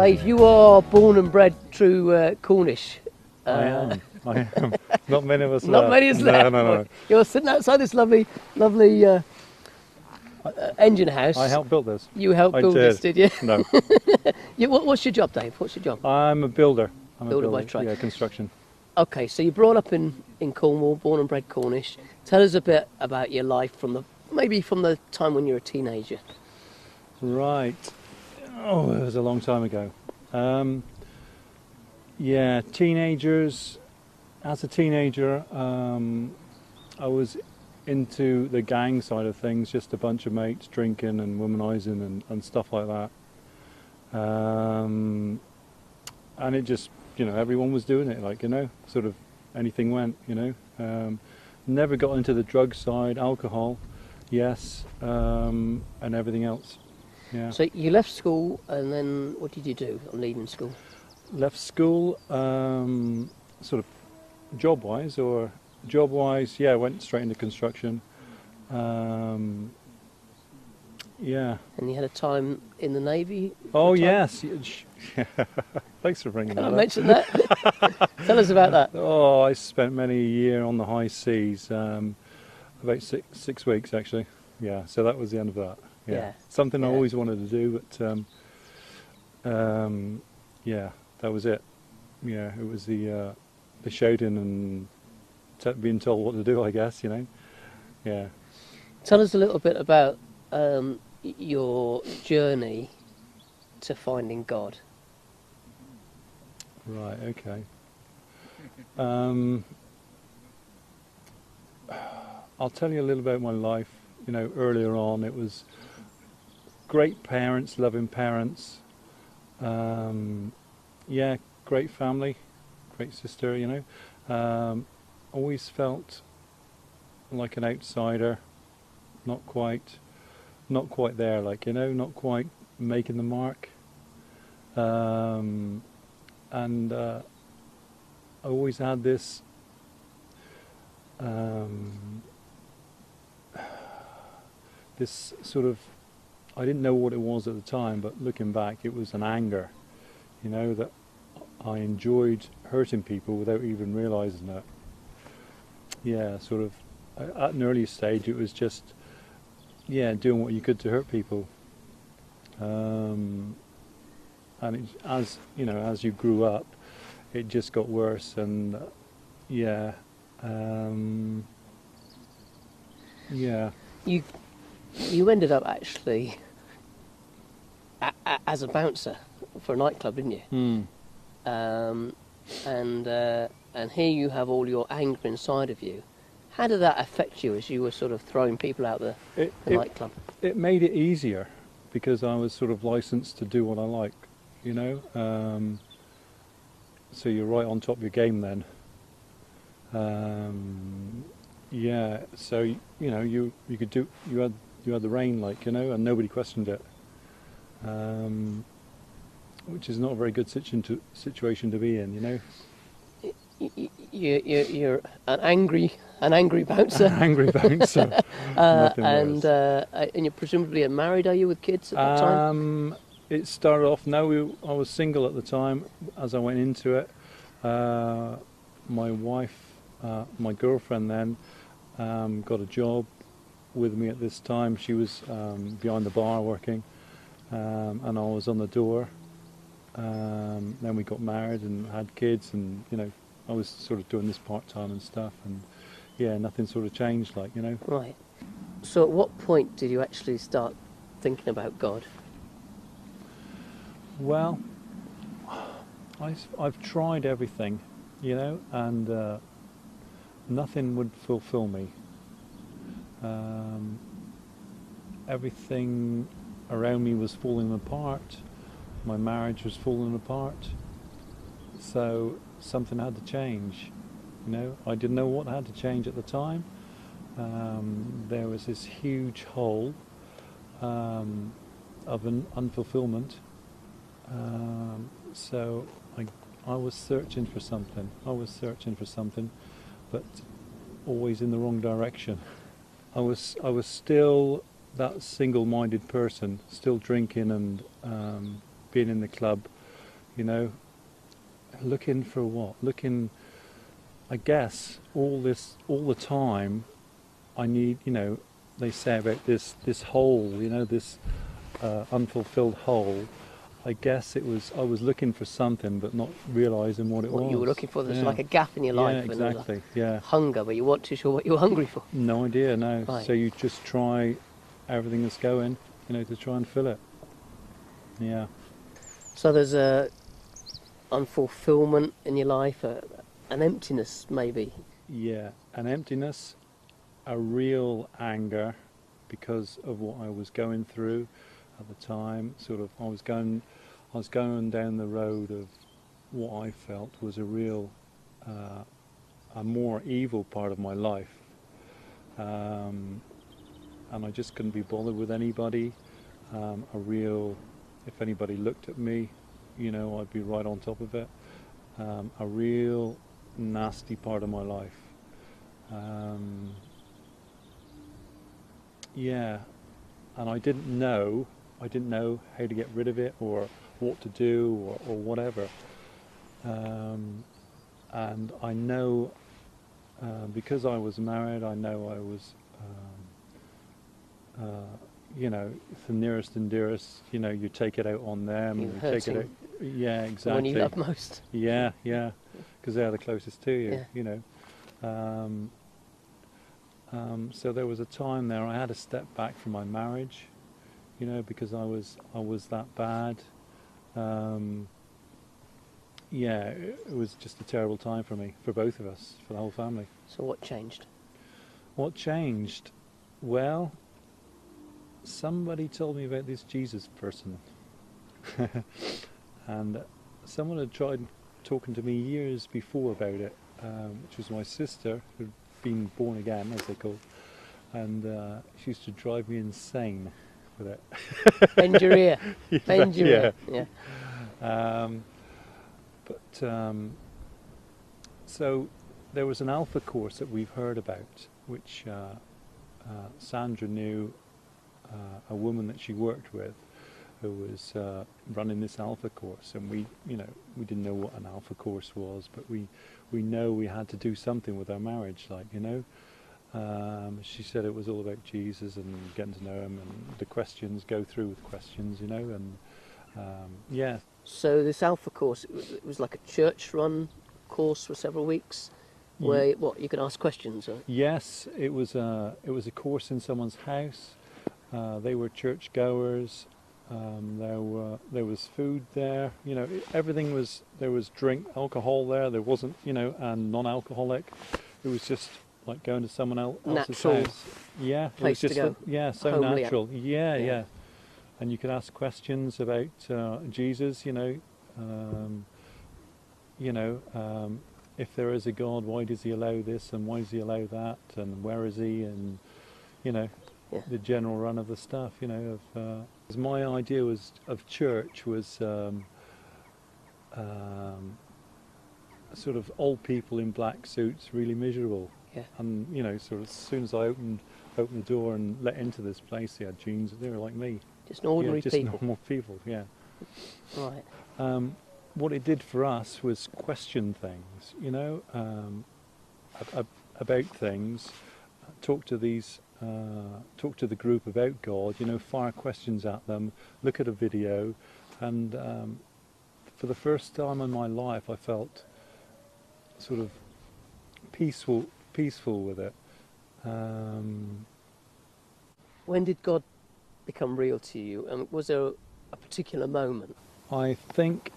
Dave, you are born and bred true Cornish. I am. Not many of us left. Not many is left. No. You're sitting outside this lovely engine house. I helped build this. You helped build this, did you? No. What's your job, Dave? What's your job? I'm a builder. Builder by trade. Yeah, construction. Okay, so you're brought up in Cornwall, born and bred Cornish. Tell us a bit about your life from the time when you were a teenager. Right. Oh, it was a long time ago. Yeah, teenagers. As a teenager, I was into the gang side of things, just a bunch of mates drinking and womanizing and stuff like that. And it just, everyone was doing it, sort of anything went, Never got into the drug side, alcohol, yes, and everything else. Yeah. So you left school, and then what did you do on leaving school? Left school, sort of job-wise, yeah, went straight into construction. Yeah. And you had a time in the Navy? Oh, yes. Thanks for bringing that up. Can I mention that? Tell us about that. Oh, I spent many a year on the high seas, about six weeks actually. Yeah, so that was the end of that. Yeah. Something I always wanted to do, but yeah, that was it. Yeah, it was the shouting and being told what to do, I guess, Yeah. Tell us a little bit about your journey to finding God. Right, okay. I'll tell you a little about my life. Earlier on it was great parents, loving parents. Yeah, great family, great sister, always felt like an outsider, not quite there, not quite making the mark. And I always had this this sort of, I didn't know what it was at the time, but looking back it was an anger, that I enjoyed hurting people without even realising it. Yeah, sort of at an early stage it was just, doing what you could to hurt people. And as you grew up, it just got worse, and yeah. You ended up actually as a bouncer for a nightclub, didn't you? And here you have all your anger inside of you. How did that affect you as you were sort of throwing people out the nightclub? It made it easier because I was sort of licensed to do what I like, so you're right on top of your game then. Yeah, so you could do, you had the reign, and nobody questioned it, which is not a very good situation to be in, You're an angry bouncer. An angry bouncer. And you're presumably married, are you, with kids at that time? It started off, I was single at the time as I went into it. My wife, my girlfriend then, got a job with me at this time. She was behind the bar working, and I was on the door. Then we got married and had kids, and I was sort of doing this part-time and stuff, and yeah, nothing sort of changed, Right. So at what point did you actually start thinking about God? Well, I've tried everything, and nothing would fulfill me. Everything around me was falling apart. My marriage was falling apart. So something had to change. I didn't know what had to change at the time. There was this huge hole of an unfulfillment. So I was searching for something. But always in the wrong direction. I was still that single-minded person, still drinking and being in the club, you know, looking for what? Looking, I guess, all the time. I need, you know, they say about this hole, you know, this unfulfilled hole. I guess I was looking for something, but not realising what it was. What you were looking for, there's like a gap in your life. Yeah, exactly. Like hunger, but you weren't too sure what you were hungry for. No idea, no. Right. So you just try everything that's going, you know, to try and fill it. Yeah. So there's a unfulfillment in your life, an emptiness maybe. Yeah, an emptiness, a real anger because of what I was going through at the time. Sort of, I was going down the road of what I felt was a real, a more evil part of my life, and I just couldn't be bothered with anybody. A real, if anybody looked at me, you know, I'd be right on top of it. A real nasty part of my life. Yeah, and I didn't know how to get rid of it or what to do or whatever. And I know, because I was married, I know I was, you know, the nearest and dearest, you know, you take it out on them. You take it out. Yeah, exactly. When you love most. Yeah, because they're the closest to you, Yeah. you know. So there was a time there I had to step back from my marriage, you know, because I was that bad. Yeah, it was just a terrible time for me, for both of us, for the whole family. So what changed? What changed? Well, somebody told me about this Jesus person. And someone had tried talking to me years before about it, which was my sister, who'd been born again, as they call it. And she used to drive me insane with it. Bend your ear. Bend your ear. Yeah. So there was an alpha course that we've heard about, which Sandra knew a woman that she worked with who was running this alpha course, and we didn't know what an alpha course was, but we know we had to do something with our marriage, like, you know. She said it was all about Jesus and getting to know him, and the questions, go through with questions, you know, and yeah. So this alpha course, it was like a church-run course for several weeks, where you could ask questions. Or? Yes, it was a course in someone's house. They were churchgoers. There was food there. You know, everything was. There was alcohol there. There wasn't, you know, and non-alcoholic. It was just like going to someone else's natural house. Yeah, place it was just to go. so Homely. natural. Yeah. And you could ask questions about Jesus. If there is a God, why does he allow this and why does he allow that, and where is he, and you know, the general run of the stuff. You know, of my idea of church was sort of old people in black suits, really miserable. Yeah. And you know, sort of as soon as I opened the door and let into this place, they had jeans. They were like me. Just ordinary just people. normal people. Yeah. Right. What it did for us was question things, you know, about things, talk to the group about God, you know, fire questions at them, look at a video, and for the first time in my life I felt sort of peaceful with it. When did God become real to you, and was there a particular moment? I think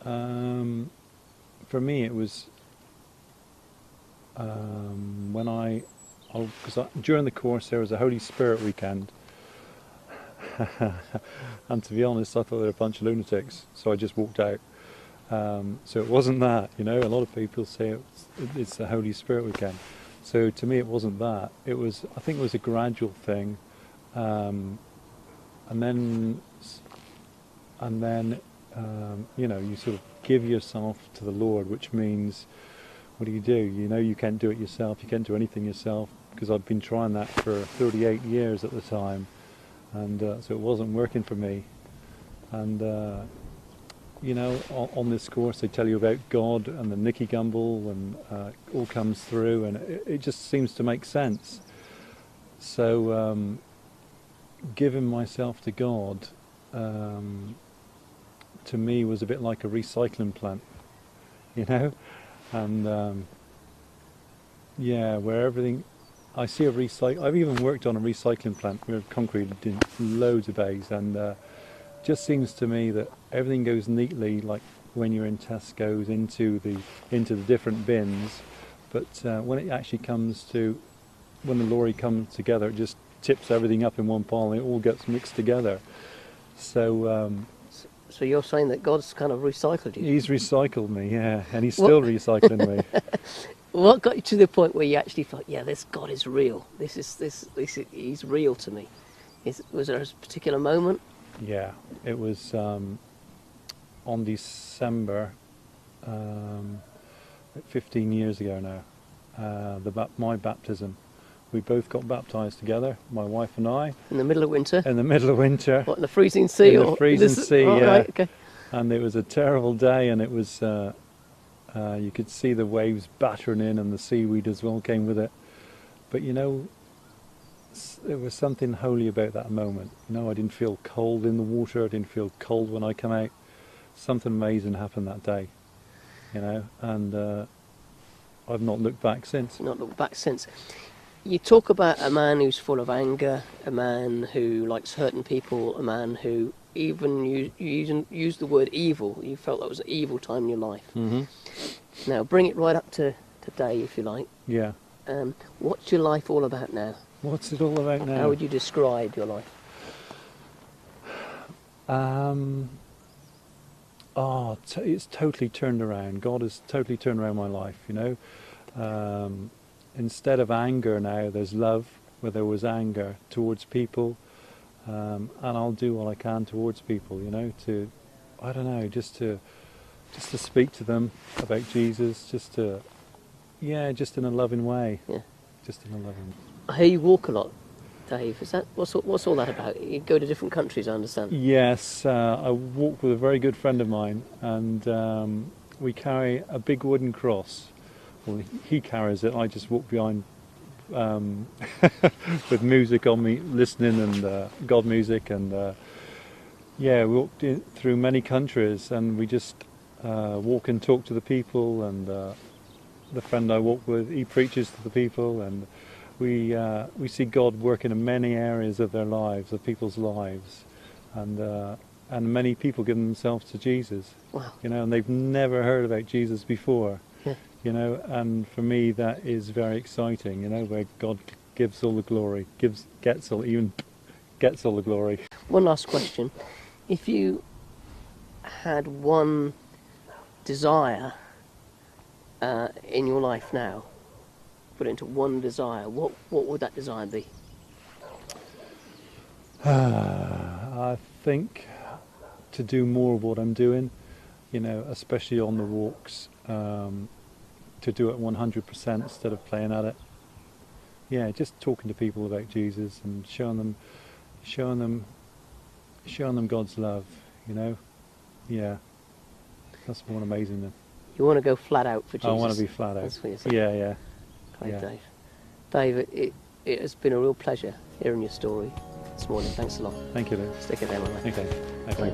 for me it was when during the course there was a Holy Spirit weekend, and to be honest I thought they were a bunch of lunatics, so I just walked out. So it wasn't that, you know. A lot of people say it's the Holy Spirit weekend. So to me it wasn't that. I think it was a gradual thing, and then you know, you sort of give yourself to the Lord, which means, what do? You know, you can't do it yourself. You can't do anything yourself, because I'd been trying that for 38 years at the time, and so it wasn't working for me. And you know, on this course they tell you about God and the Nicky Gumbel, and all comes through, and it just seems to make sense. So giving myself to God, to me, was a bit like a recycling plant, you know, and yeah, where everything, I see a recycle. I've even worked on a recycling plant. We've concreted in loads of bays, and just seems to me that everything goes neatly, like when you're in Tesco's, into the different bins. But when it actually comes to, when the lorry comes together, it just tips everything up in one pile, and it all gets mixed together. So So you're saying that God's kind of recycled you? He's recycled me, yeah, and He's still recycling me. What got you to the point where you actually thought, yeah, this God is real. He's real to me. Was there a particular moment? Yeah, it was on December, 15 years ago now, my baptism. We both got baptised together, my wife and I. In the middle of winter? In the middle of winter. What, in the freezing sea? In the freezing sea, oh, yeah. Right, okay. And it was a terrible day, and it was, you could see the waves battering in, and the seaweed as well came with it. But you know, there was something holy about that moment. You know, I didn't feel cold in the water, I didn't feel cold when I come out. Something amazing happened that day, you know, and I've not looked back since. Not looked back since. You talk about a man who's full of anger, a man who likes hurting people, a man who even used the word evil. You felt that was an evil time in your life. Mm-hmm. Now, bring it right up to today, if you like. Yeah. What's your life all about now? What's it all about now? How would you describe your life? It's totally turned around. God has totally turned around my life, you know. Instead of anger now, there's love where there was anger towards people. And I'll do what I can towards people, you know, just to speak to them about Jesus, just in a loving way. Yeah. Just in a loving way. I hear you walk a lot, Dave. What's all that about? You go to different countries, I understand. Yes, I walk with a very good friend of mine, and we carry a big wooden cross. Well, he carries it. I just walk behind with music on me, listening, and God music, and we walked through many countries, and we just walk and talk to the people, and the friend I walk with, he preaches to the people, and we see God working in many areas of their lives, of people's lives, and many people give themselves to Jesus. Wow. You know, and they've never heard about Jesus before. Yeah. You know, and for me that is very exciting. You know, where God gives all the glory, gets all the glory. One last question: if you had one desire in your life now, put it into one desire, what would that desire be? I think to do more of what I'm doing, you know, especially on the walks, to do it 100% instead of playing at it. Yeah, just talking to people about Jesus and showing them God's love, you know. Yeah, that's more amazing than. You want to go flat out for Jesus? I want to be flat out. That's what you're saying. Yeah. Great, Yeah. Dave, it has been a real pleasure hearing your story this morning. Thanks a lot. Thank you, Lou. Stick it there, my man. Okay. Bye.